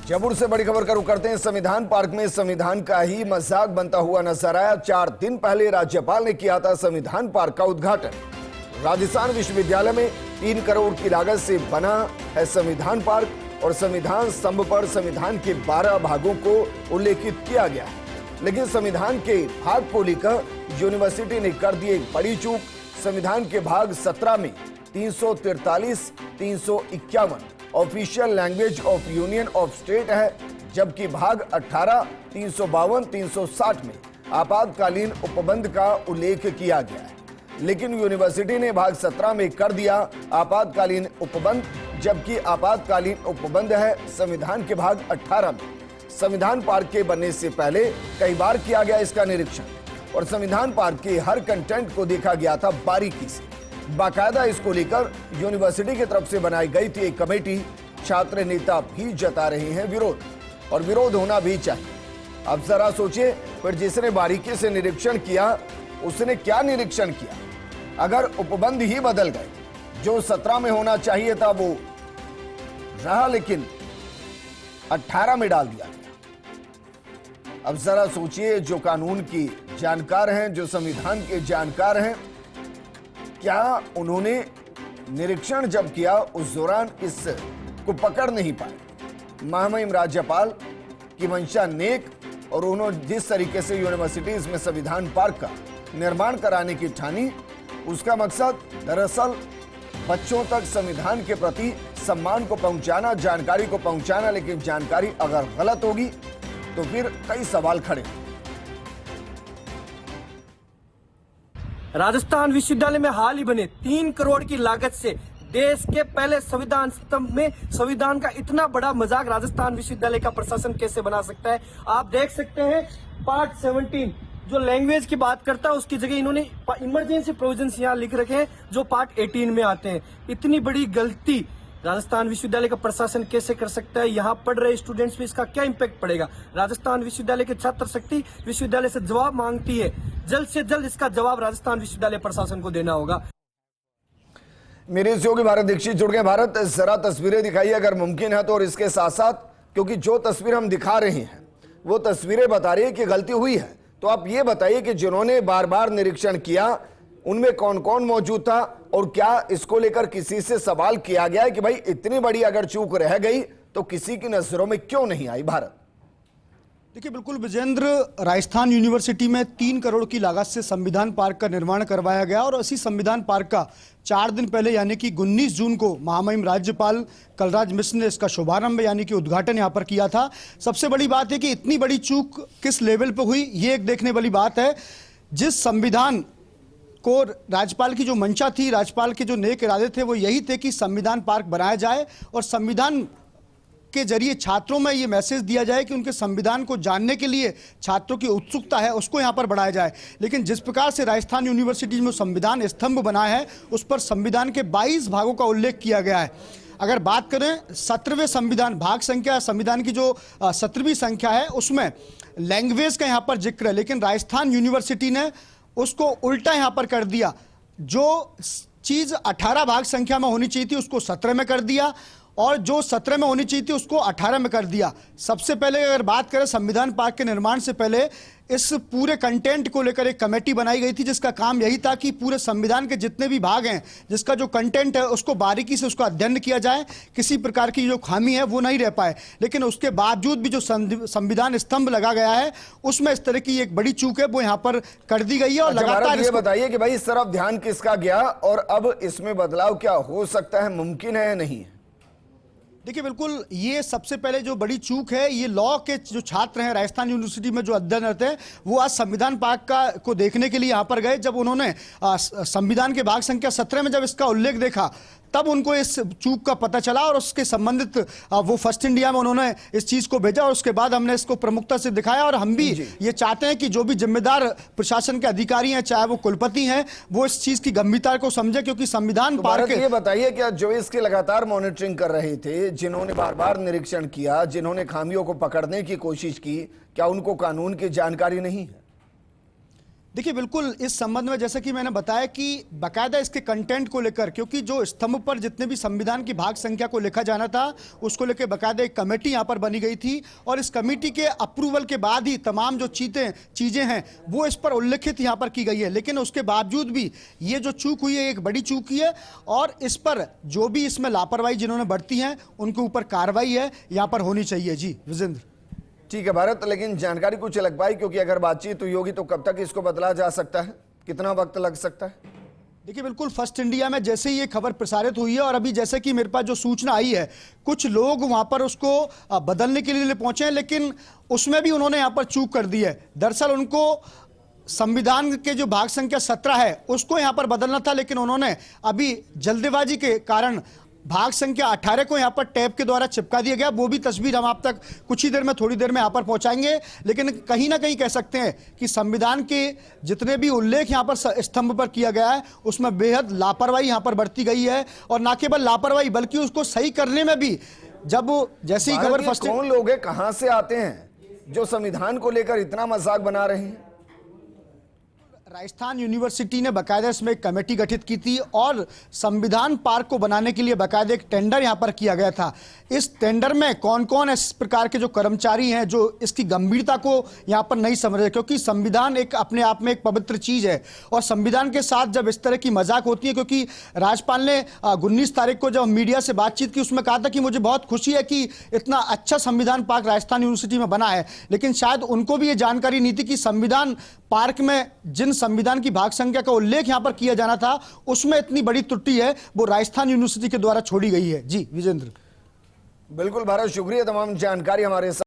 जयपुर से बड़ी खबर का रुख करते हैं। संविधान पार्क में संविधान का ही मजाक बनता हुआ नजर आया। 4 दिन पहले राज्यपाल ने किया था संविधान पार्क का उद्घाटन। राजस्थान विश्वविद्यालय में 3 करोड़ की लागत से बना है संविधान पार्क और संविधान स्तंभ पर संविधान के 12 भागों को उल्लेखित किया गया है। लेकिन संविधान के भाग को लेकर यूनिवर्सिटी ने कर दी एक बड़ी चूक। संविधान के भाग 17 में 343, 351 official language of union of state है, जबकि भाग 18, 352, 360 में आपातकालीन उपबंध का उल्लेख किया गया है। लेकिन यूनिवर्सिटी ने भाग 17 में कर दिया आपातकालीन उपबंध, जबकि आपातकालीन उपबंध है संविधान के भाग 18 में। संविधान पार्क के बनने से पहले कई बार किया गया इसका निरीक्षण और संविधान पार्क के हर कंटेंट को देखा गया था बारीकी से। बाकायदा इसको लेकर यूनिवर्सिटी की तरफ से बनाई गई थी एक कमेटी। छात्र नेता भी जता रहे हैं विरोध, और विरोध होना भी चाहिए। अब जरा सोचिए, फिर जिसने बारीकी से निरीक्षण किया उसने क्या निरीक्षण किया। अगर उपबंध ही बदल गए, जो 17 में होना चाहिए था वो रहा, लेकिन 18 में डाल दिया गया। अब जरा सोचिए, जो कानून की जानकार हैं, जो संविधान के जानकार हैं, क्या उन्होंने निरीक्षण जब किया उस दौरान इस को पकड़ नहीं पाए। महामहिम राज्यपाल की मंशा नेक, और उन्होंने जिस तरीके से यूनिवर्सिटीज में संविधान पार्क का निर्माण कराने की ठानी, उसका मकसद दरअसल बच्चों तक संविधान के प्रति सम्मान को पहुंचाना, जानकारी को पहुंचाना। लेकिन जानकारी अगर गलत होगी तो फिर कई सवाल खड़े। राजस्थान विश्वविद्यालय में हाल ही बने 3 करोड़ की लागत से देश के पहले संविधान स्तंभ में संविधान का इतना बड़ा मजाक राजस्थान विश्वविद्यालय का प्रशासन कैसे बना सकता है। आप देख सकते हैं पार्ट 17 जो लैंग्वेज की बात करता है, उसकी जगह इन्होंने इमरजेंसी प्रोविजंस यहाँ लिख रखे हैं जो पार्ट 18 में आते हैं। इतनी बड़ी गलती राजस्थान विश्वविद्यालय का प्रशासन कैसे कर सकता है। यहाँ पढ़ रहे स्टूडेंट्स पे इसका क्या इम्पैक्ट पड़ेगा। राजस्थान विश्वविद्यालय के छात्र शक्ति विश्वविद्यालय से जवाब मांगती है। जल्द से जल्द इसका जवाब राजस्थान विश्वविद्यालय प्रशासन को देना होगा। मेरे सहयोगी भारत दीक्षित जुड़ गए। भारत, जरा तस्वीरें दिखाइए अगर मुमकिन है तो, और इसके साथ साथ, क्योंकि जो तस्वीर हम दिखा रहे हैं वो तस्वीरें बता रही है कि गलती हुई है, तो आप ये बताइए कि जिन्होंने बार बार निरीक्षण किया उनमें कौन कौन मौजूद था, और क्या इसको लेकर किसी से सवाल किया गया है कि भाई इतनी बड़ी अगर चूक रह गई तो किसी की नजरों में क्यों नहीं आई। भारत, देखिए, बिल्कुल विजेंद्र, राजस्थान यूनिवर्सिटी में 3 करोड़ की लागत से संविधान पार्क का निर्माण करवाया गया और इसी संविधान पार्क का 4 दिन पहले यानी कि 19 जून को महामहिम राज्यपाल कलराज मिश्र ने इसका शुभारंभ यानी कि उद्घाटन यहाँ पर किया था। सबसे बड़ी बात है कि इतनी बड़ी चूक किस लेवल पर हुई, ये एक देखने वाली बात है। जिस संविधान को राज्यपाल की जो मंशा थी, राज्यपाल के जो नेक इरादे थे, वो यही थे कि संविधान पार्क बनाया जाए और संविधान के जरिए छात्रों में ये मैसेज दिया जाए कि उनके संविधान को जानने के लिए छात्रों की उत्सुकता है उसको यहाँ पर बढ़ाया जाए। लेकिन जिस प्रकार से राजस्थान यूनिवर्सिटी में संविधान स्तंभ बना है उस पर संविधान के 22 भागों का उल्लेख किया गया है। अगर बात करें 17वें संविधान भाग संख्या, संविधान की जो 17वीं संख्या है, उसमें लैंग्वेज का यहाँ पर जिक्र है, लेकिन राजस्थान यूनिवर्सिटी ने उसको उल्टा यहाँ पर कर दिया। जो चीज़ 18 भाग संख्या में होनी चाहिए थी उसको 17 में कर दिया, और जो 17 में होनी चाहिए थी उसको 18 में कर दिया। सबसे पहले अगर बात करें संविधान पार्क के निर्माण से पहले इस पूरे कंटेंट को लेकर एक कमेटी बनाई गई थी जिसका काम यही था कि पूरे संविधान के जितने भी भाग हैं, जिसका जो कंटेंट है उसको बारीकी से उसका अध्ययन किया जाए, किसी प्रकार की जो खामी है वो नहीं रह पाए। लेकिन उसके बावजूद भी जो संविधान स्तंभ लगा गया है उसमें इस तरह की एक बड़ी चूक है वो यहाँ पर कर दी गई है। और लगातार ये बताइए कि भाई इस तरफ ध्यान किसका गया और अब इसमें बदलाव क्या हो सकता है, मुमकिन है या नहीं? देखिए, बिल्कुल, ये सबसे पहले जो बड़ी चूक है, ये लॉ के जो छात्र हैं राजस्थान यूनिवर्सिटी में जो अध्ययनरत हैं, वो आज संविधान पार्क को देखने के लिए यहाँ पर गए। जब उन्होंने संविधान के भाग संख्या 17 में जब इसका उल्लेख देखा तब उनको इस चूक का पता चला और उसके संबंधित वो फर्स्ट इंडिया में उन्होंने इस चीज़ को भेजा और उसके बाद हमने इसको प्रमुखता से दिखाया। और हम भी ये चाहते हैं कि जो भी जिम्मेदार प्रशासन के अधिकारी हैं, चाहे वो कुलपति हैं, वो इस चीज़ की गंभीरता को समझे, क्योंकि संविधान पार्क। ये बताइए, क्या जो इसकी लगातार मॉनिटरिंग कर रहे थे, जिन्होंने बार बार निरीक्षण किया, जिन्होंने खामियों को पकड़ने की कोशिश की, क्या उनको कानून की जानकारी नहीं है? देखिए बिल्कुल इस संबंध में जैसा कि मैंने बताया कि बाकायदा इसके कंटेंट को लेकर, क्योंकि जो स्तंभ पर जितने भी संविधान की भाग संख्या को लिखा जाना था उसको लेकर बाकायदा एक कमेटी यहाँ पर बनी गई थी और इस कमेटी के अप्रूवल के बाद ही तमाम जो चीज़ें हैं वो इस पर उल्लेखित यहाँ पर की गई है। लेकिन उसके बावजूद भी ये जो चूक हुई है एक बड़ी चूक ही है और इस पर जो भी इसमें लापरवाही जिन्होंने बरती है उनके ऊपर कार्रवाई है यहाँ पर होनी चाहिए। जी विजेंद्र। ठीक है भारत, लेकिन जानकारी कुछ अलग पाई, क्योंकि अगर बातचीत हुई होगी तो कब तक इसको बदला जा सकता है, कितना वक्त लग सकता है? देखिए बिल्कुल फर्स्ट इंडिया में जैसे ही ये खबर प्रसारित हुई है और अभी जैसे कि मेरे पास जो सूचना आई है कुछ लोग वहां पर उसको बदलने के लिए पहुंचे हैं, लेकिन उसमें भी उन्होंने यहां पर चूक कर दी है। दरअसल उनको संविधान के जो भाग संख्या 17 है उसको यहां पर बदलना था, लेकिन उन्होंने अभी जल्दबाजी के कारण भाग संख्या 18 को यहां पर टैब के द्वारा चिपका दिया गया। वो भी तस्वीर हम आप तक कुछ ही देर में, थोड़ी देर में यहां पर पहुंचाएंगे। लेकिन कहीं ना कहीं कह सकते हैं कि संविधान के जितने भी उल्लेख यहां पर स्तंभ पर किया गया है उसमें बेहद लापरवाही यहां पर बरती गई है और न केवल लापरवाही बल्कि उसको सही करने में भी जब जैसे ही खबर फर्स्ट। कौन लोग हैं, कहां से आते हैं जो संविधान को लेकर इतना मजाक बना रहे हैं? राजस्थान यूनिवर्सिटी ने बाकायदा इसमें एक कमेटी गठित की थी और संविधान पार्क को बनाने के लिए बाकायदा एक टेंडर यहां पर किया गया था। इस टेंडर में कौन कौन इस प्रकार के जो कर्मचारी हैं जो इसकी गंभीरता को यहां पर नहीं समझ रहे, क्योंकि संविधान एक अपने आप में एक पवित्र चीज है और संविधान के साथ जब इस तरह की मजाक होती है, क्योंकि राज्यपाल ने 19 तारीख को जब मीडिया से बातचीत की उसमें कहा था कि मुझे बहुत खुशी है कि इतना अच्छा संविधान पार्क राजस्थान यूनिवर्सिटी में बना है, लेकिन शायद उनको भी ये जानकारी नहीं थी कि संविधान पार्क में जिन संविधान की भाग संख्या का उल्लेख यहां पर किया जाना था उसमें इतनी बड़ी त्रुटि है वो राजस्थान यूनिवर्सिटी के द्वारा छोड़ी गई है। जी विजेंद्र। बिल्कुल भारत, शुक्रिया तमाम जानकारी हमारे साथ।